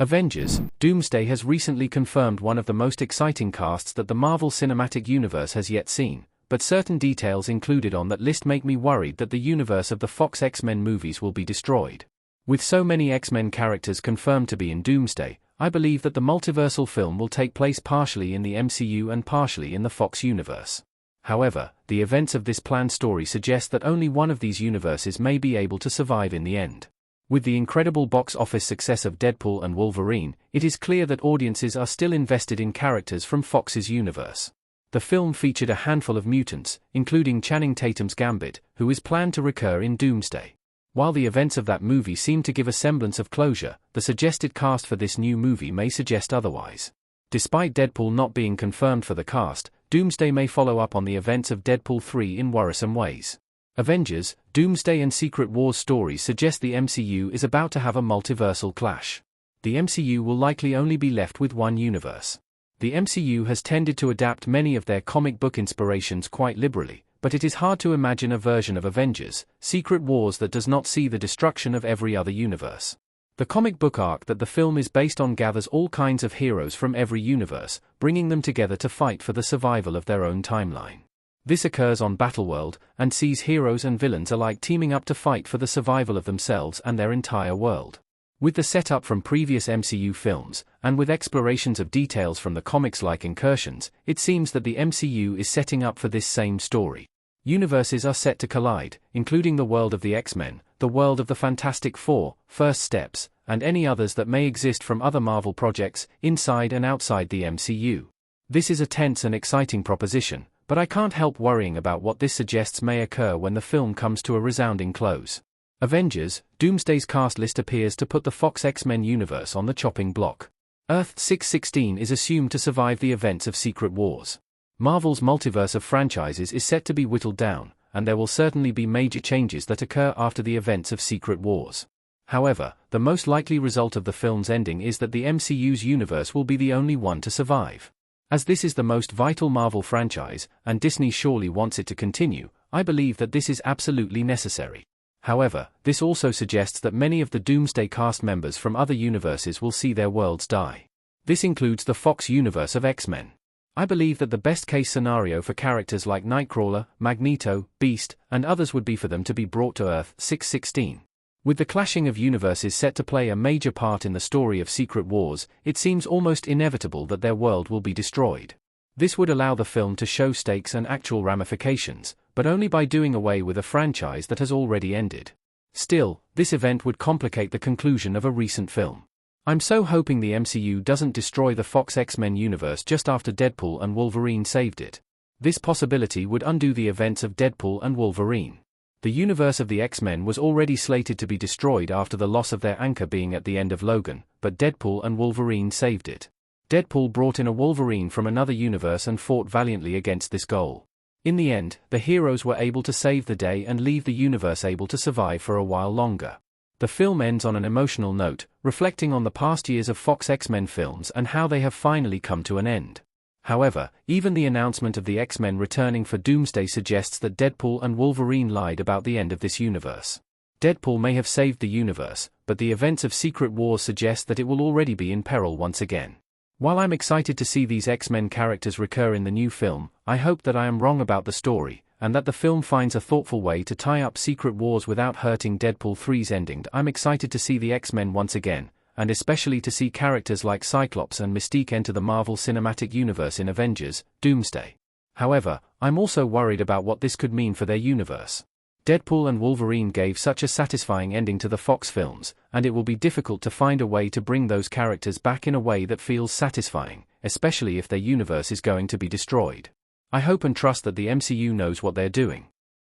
Avengers Doomsday has recently confirmed one of the most exciting casts that the Marvel Cinematic Universe has yet seen, but certain details included on that list make me worried that the universe of the Fox X-Men movies will be destroyed. With so many X-Men characters confirmed to be in Doomsday, I believe that the multiversal film will take place partially in the MCU and partially in the Fox universe. However, the events of this planned story suggest that only one of these universes may be able to survive in the end. With the incredible box office success of Deadpool and Wolverine, it is clear that audiences are still invested in characters from Fox's universe. The film featured a handful of mutants, including Channing Tatum's Gambit, who is planned to recur in Doomsday. While the events of that movie seem to give a semblance of closure, the suggested cast for this new movie may suggest otherwise. Despite Deadpool not being confirmed for the cast, Doomsday may follow up on the events of Deadpool 3 in worrisome ways. Avengers, Doomsday and Secret Wars stories suggest the MCU is about to have a multiversal clash. The MCU will likely only be left with one universe. The MCU has tended to adapt many of their comic book inspirations quite liberally, but it is hard to imagine a version of Avengers, Secret Wars that does not see the destruction of every other universe. The comic book arc that the film is based on gathers all kinds of heroes from every universe, bringing them together to fight for the survival of their own timeline. This occurs on Battleworld, and sees heroes and villains alike teaming up to fight for the survival of themselves and their entire world. With the setup from previous MCU films, and with explorations of details from the comics-like incursions, it seems that the MCU is setting up for this same story. Universes are set to collide, including the world of the X-Men, the world of the Fantastic Four, First Steps, and any others that may exist from other Marvel projects, inside and outside the MCU. This is a tense and exciting proposition, but I can't help worrying about what this suggests may occur when the film comes to a resounding close. Avengers, Doomsday's cast list appears to put the Fox X-Men universe on the chopping block. Earth 616 is assumed to survive the events of Secret Wars. Marvel's multiverse of franchises is set to be whittled down, and there will certainly be major changes that occur after the events of Secret Wars. However, the most likely result of the film's ending is that the MCU's universe will be the only one to survive. As this is the most vital Marvel franchise, and Disney surely wants it to continue, I believe that this is absolutely necessary. However, this also suggests that many of the Doomsday cast members from other universes will see their worlds die. This includes the Fox universe of X-Men. I believe that the best-case scenario for characters like Nightcrawler, Magneto, Beast, and others would be for them to be brought to Earth 616. With the clashing of universes set to play a major part in the story of Secret Wars, it seems almost inevitable that their world will be destroyed. This would allow the film to show stakes and actual ramifications, but only by doing away with a franchise that has already ended. Still, this event would complicate the conclusion of a recent film. I'm so hoping the MCU doesn't destroy the Fox X-Men universe just after Deadpool and Wolverine saved it. This possibility would undo the events of Deadpool and Wolverine. The universe of the X-Men was already slated to be destroyed after the loss of their anchor being at the end of Logan, but Deadpool and Wolverine saved it. Deadpool brought in a Wolverine from another universe and fought valiantly against this goal. In the end, the heroes were able to save the day and leave the universe able to survive for a while longer. The film ends on an emotional note, reflecting on the past years of Fox X-Men films and how they have finally come to an end. However, even the announcement of the X-Men returning for Doomsday suggests that Deadpool and Wolverine lied about the end of this universe. Deadpool may have saved the universe, but the events of Secret Wars suggest that it will already be in peril once again. While I'm excited to see these X-Men characters recur in the new film, I hope that I am wrong about the story, and that the film finds a thoughtful way to tie up Secret Wars without hurting Deadpool 3's ending. I'm excited to see the X-Men once again, and especially to see characters like Cyclops and Mystique enter the Marvel Cinematic Universe in Avengers, Doomsday. However, I'm also worried about what this could mean for their universe. Deadpool and Wolverine gave such a satisfying ending to the Fox films, and it will be difficult to find a way to bring those characters back in a way that feels satisfying, especially if their universe is going to be destroyed. I hope and trust that the MCU knows what they're doing.